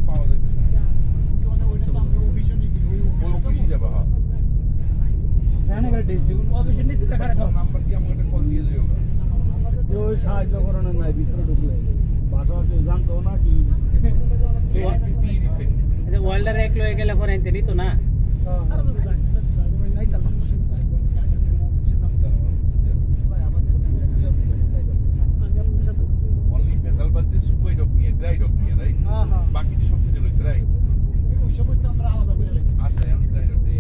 পাওয়া যাইতেছে না। ওই অফিসে যাবা, হ্যাঁ। নাম্বার দিয়ে আমাকে একটা কল দিয়ে দিও। কেউ সাহায্য করানোর নাই, ভিতরে ঢুকলে ভাষা কেউ জানতো না কি দিছে ওয়ার্ল্ডার এক লয়ে গেলে পরে এনতে নিত না। অনলি ভেজাল বাজছে সুপাই ডক নিয়ে ড্রাই ডক নিয়ে, রাইট? বাকি সব সেটে রয়েছে, রাইট? আচ্ছা, আমি ড্রাই ডক নেই।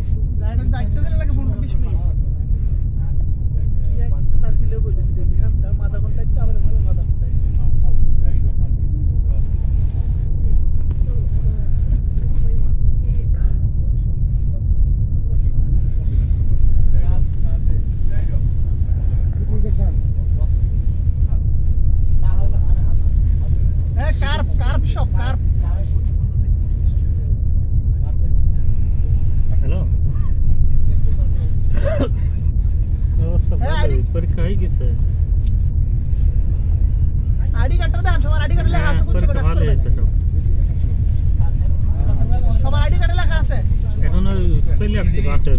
হ্যালো, পরীক্ষা হয়ে গেছে। আইডি কার্ডটা দেন, সবার আইডি কার্ডে লেখা আছে কোন পরীক্ষা ভালো হয়েছে সব। সবার আইডি কার্ডে লেখা আছে। এখন চলে আসছে বাসে